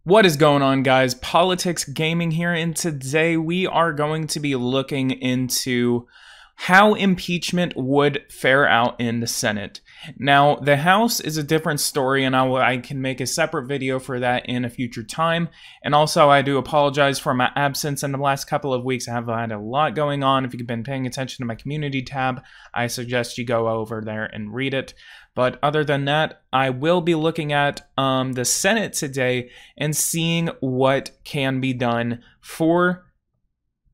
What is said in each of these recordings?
What is going on, guys? Politics Gaming here, and today we are going to be looking into how impeachment would fare out in the Senate. Now, the House is a different story, and I can make a separate video for that in a future time. And also, I do apologize for my absence in the last couple of weeks. I have had a lot going on. If you've been paying attention to my community tab, I suggest you go over there and read it. But other than that, I will be looking at the Senate today and seeing what can be done for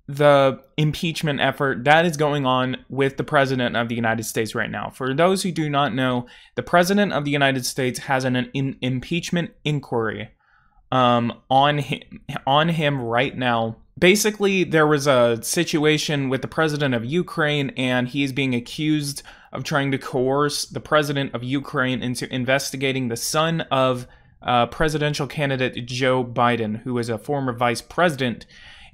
the impeachment effort that is going on with the President of the United States right now. For those who do not know, the President of the United States has an impeachment inquiry on him right now. Basically, there was a situation with the President of Ukraine, and he is being accused of trying to coerce the President of Ukraine into investigating the son of presidential candidate Joe Biden, who is a former vice president.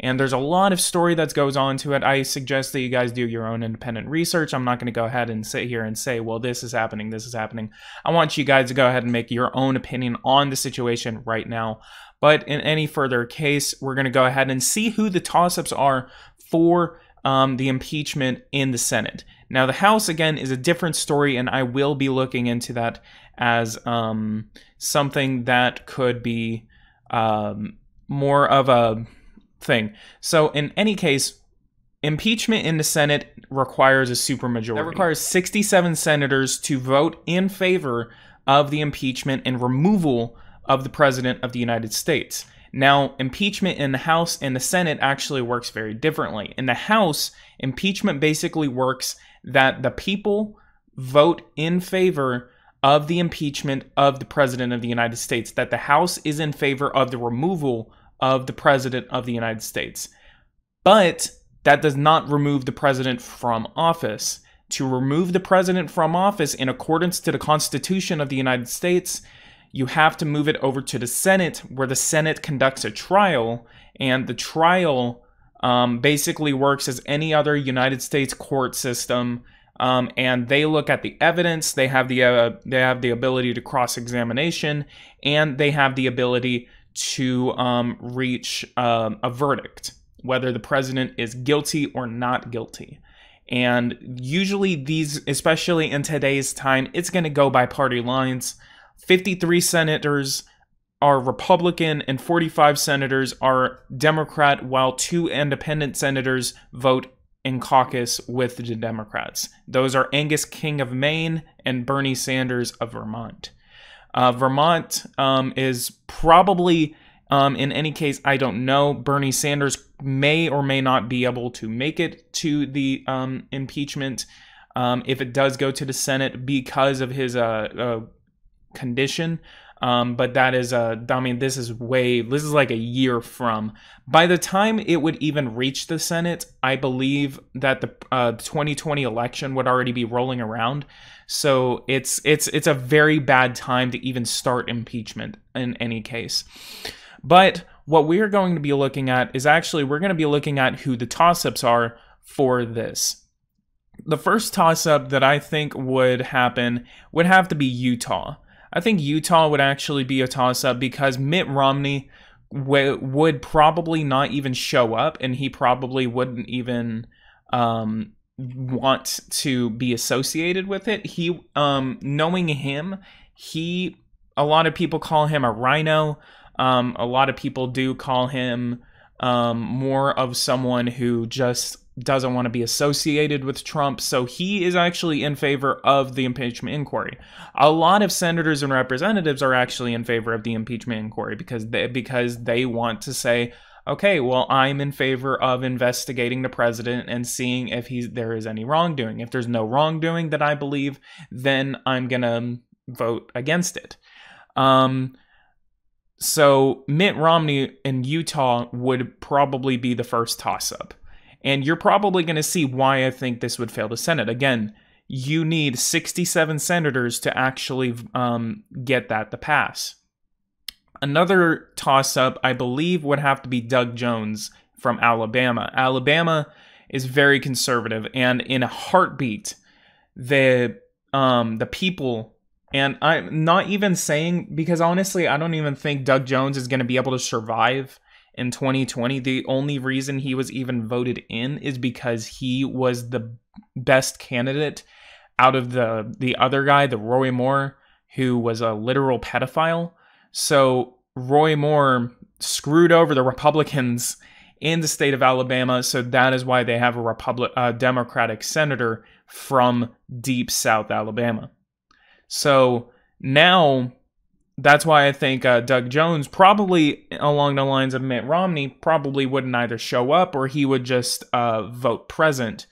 And there's a lot of story that goes on to it. I suggest that you guys do your own independent research. I'm not going to go ahead and sit here and say, well, this is happening, this is happening. I want you guys to go ahead and make your own opinion on the situation right now. But in any further case, we're going to go ahead and see who the toss-ups are for the impeachment in the Senate. Now, the House, again, is a different story, and I will be looking into that as something that could be more of a thing. So, in any case, impeachment in the Senate requires a supermajority. That requires 67 senators to vote in favor of the impeachment and removal of the President of the United States. Now, impeachment in the House and the Senate actually works very differently. In the House, impeachment basically works that the people vote in favor of the impeachment of the President of the United States, that the House is in favor of the removal of the President of the United States. But that does not remove the President from office. To remove the President from office in accordance to the Constitution of the United States, you have to move it over to the Senate, where the Senate conducts a trial, and the trial basically works as any other United States court system, and they look at the evidence. They have the ability to cross-examination, and they have the ability to reach a verdict, whether the president is guilty or not guilty. And usually these, especially in today's time, it's going to go by party lines. 53 senators are Republican and 45 senators are Democrat, while 2 independent senators vote in caucus with the Democrats. Those are Angus King of Maine and Bernie Sanders of Vermont. Vermont is probably, in any case, I don't know. Bernie Sanders may or may not be able to make it to the impeachment if it does go to the Senate because of his condition. But that is, I mean, this is like a year from. By the time it would even reach the Senate, I believe that the 2020 election would already be rolling around. So it's a very bad time to even start impeachment in any case. But what we're going to be looking at is actually, we're going to be looking at who the toss-ups are for this. The first toss-up that I think would happen would have to be Utah. I think Utah would actually be a toss-up because Mitt Romney would probably not even show up, and he probably wouldn't even want to be associated with it. He, knowing him, a lot of people call him a rhino. A lot of people do call him more of someone who just doesn't want to be associated with Trump. So he is actually in favor of the impeachment inquiry. A lot of senators and representatives are actually in favor of the impeachment inquiry because they want to say, okay, well, I'm in favor of investigating the president and seeing if there is any wrongdoing. If there's no wrongdoing that I believe, then I'm going to vote against it. So Mitt Romney in Utah would probably be the first toss-up. And you're probably going to see why I think this would fail the Senate. Again, you need 67 senators to actually get that to pass. Another toss-up, I believe, would have to be Doug Jones from Alabama. Alabama is very conservative, and in a heartbeat, the people And I'm not even saying, because honestly, I don't even think Doug Jones is going to be able to survive in 2020. The only reason he was even voted in is because he was the best candidate out of the other guy, the Roy Moore, who was a literal pedophile. So Roy Moore screwed over the Republicans in the state of Alabama, so that is why they have a Democratic senator from deep South Alabama. So now that's why I think Doug Jones, probably along the lines of Mitt Romney, probably wouldn't either show up or he would just vote present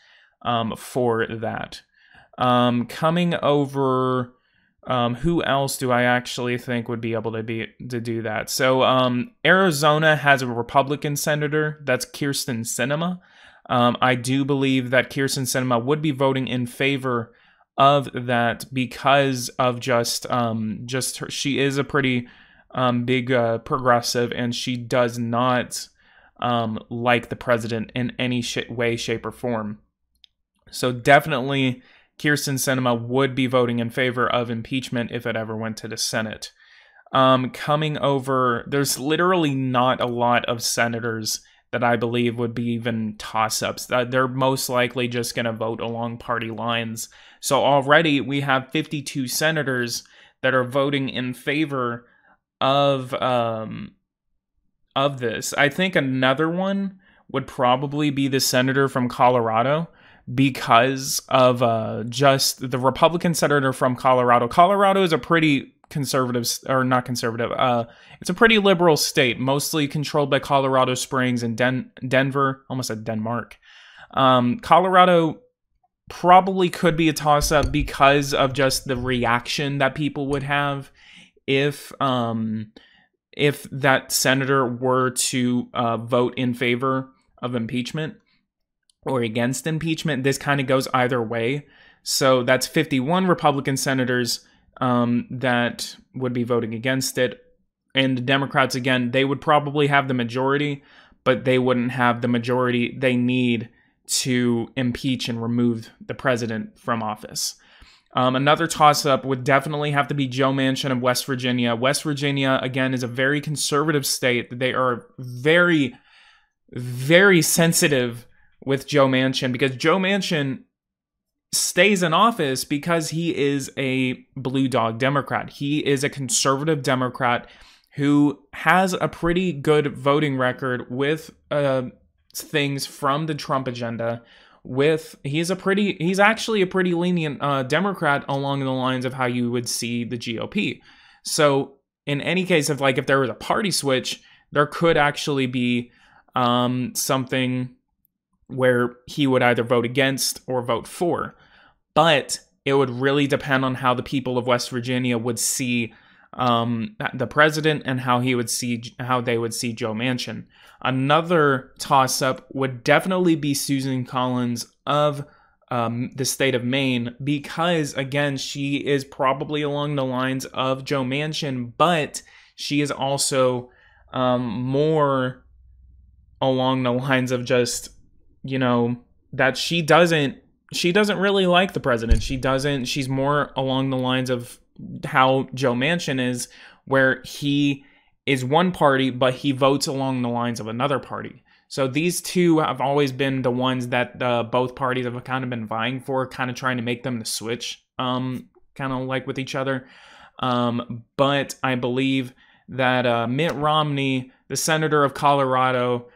for that. Coming over, who else do I actually think would be able to do that? So Arizona has a Republican senator. That's Kyrsten Sinema. I do believe that Kyrsten Sinema would be voting in favor of that because of just her, she is a pretty big progressive, and she does not like the president in any way, shape, or form. So definitely Kyrsten Sinema would be voting in favor of impeachment if it ever went to the Senate. Coming over, there's literally not a lot of senators that I believe would be even toss-ups. They're most likely just going to vote along party lines. So already we have 52 senators that are voting in favor of this. I think another one would probably be the senator from Colorado, because of just the Republican senator from Colorado. Colorado is a pretty conservative, or not conservative, it's a pretty liberal state, mostly controlled by Colorado Springs and Denver, almost said Denmark. Colorado probably could be a toss-up because of just the reaction that people would have if that senator were to vote in favor of impeachment or against impeachment. This kind of goes either way. So that's 51 Republican senators that would be voting against it. And the Democrats, again, they would probably have the majority, but they wouldn't have the majority they need to impeach and remove the president from office. Another toss-up would definitely have to be Joe Manchin of West Virginia. West Virginia, again, is a very conservative state. They are very, very sensitive with Joe Manchin, because Joe Manchin stays in office because he is a blue dog Democrat. He is a conservative Democrat who has a pretty good voting record with things from the Trump agenda. He's actually a pretty lenient Democrat along the lines of how you would see the GOP. So in any case, if there was a party switch, there could actually be something where he would either vote against or vote for. But it would really depend on how the people of West Virginia would see the president and how they would see Joe Manchin. Another toss-up would definitely be Susan Collins of the state of Maine, because, again, she is probably along the lines of Joe Manchin, but she is also more along the lines of just, that she doesn't really like the president. She's more along the lines of how Joe Manchin is, where he is one party, but he votes along the lines of another party. So these two have always been the ones that both parties have kind of been vying for, kind of trying to make them to switch, kind of like with each other. But I believe that Mitt Romney, the senator of Colorado,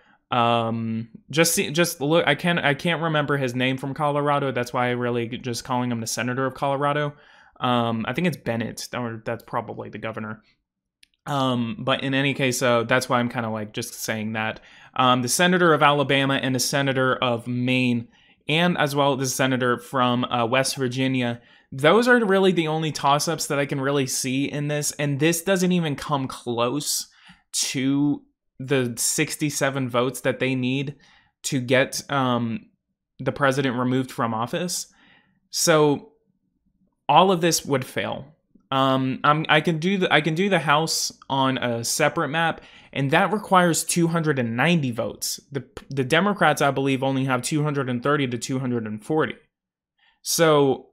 just look, I can't remember his name from Colorado. That's why I really just calling him the senator of Colorado. I think it's Bennett, or that's probably the governor. But in any case, that's why I'm kind of just saying that. The senator of Alabama and the senator of Maine, and as well the senator from West Virginia, those are really the only toss-ups that I can really see in this. And this doesn't even come close to the 67 votes that they need to get the president removed from office. So all of this would fail. I can do the House on a separate map, and that requires 290 votes. The Democrats, I believe, only have 230 to 240. So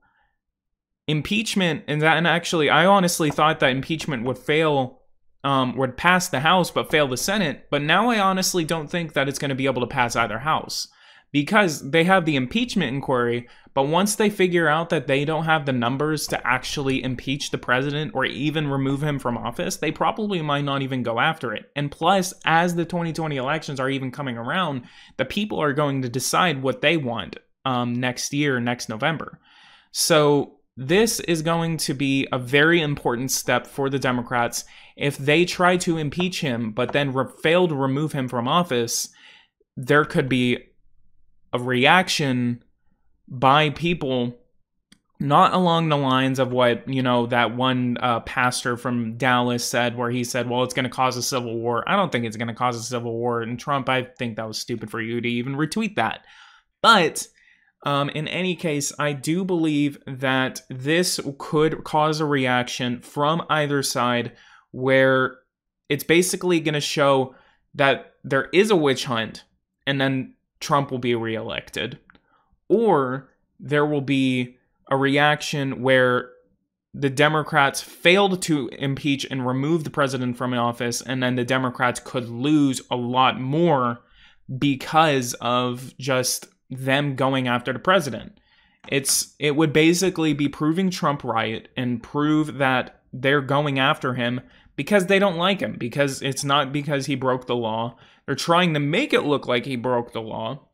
impeachment, and actually, I honestly thought that impeachment would fail, would pass the House but fail the Senate. But now I honestly don't think that it's going to be able to pass either house, because they have the impeachment inquiry. But once they figure out that they don't have the numbers to actually impeach the president or even remove him from office, they probably might not even go after it. And plus, as the 2020 elections are even coming around, the people are going to decide what they want next year, next November. So this is going to be a very important step for the Democrats. If they try to impeach him but then fail to remove him from office, there could be a reaction by people not along the lines of what, you know, that one pastor from Dallas said, where he said, well, it's going to cause a civil war. I don't think it's going to cause a civil war. And Trump, I think that was stupid for you to even retweet that. But in any case, I do believe that this could cause a reaction from either side, where it's basically going to show that there is a witch hunt and then Trump will be reelected. Or there will be a reaction where the Democrats failed to impeach and remove the president from office, and then the Democrats could lose a lot more because of just them going after the president. It would basically be proving Trump right and prove that they're going after him because they don't like him, because it's not because he broke the law. They're trying to make it look like he broke the law,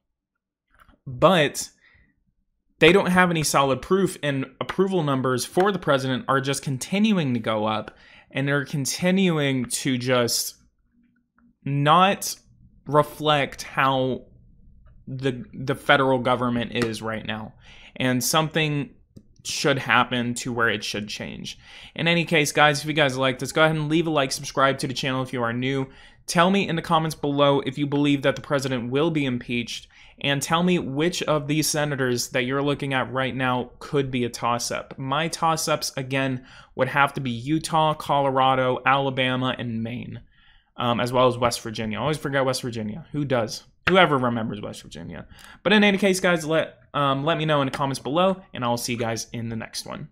but they don't have any solid proof, and approval numbers for the president are just continuing to go up, and they're continuing to just not reflect how the federal government is right now. And something should happen to where it should change. In any case, guys, if you guys like this, go ahead and leave a like, subscribe to the channel if you are new. Tell me in the comments below if you believe that the president will be impeached, and tell me which of these senators that you're looking at right now could be a toss-up. My toss-ups, again, would have to be Utah, Colorado, Alabama, and Maine, as well as West Virginia. I always forget West Virginia. Who does? Whoever remembers West Virginia. But in any case, guys, let me know in the comments below, and I'll see you guys in the next one.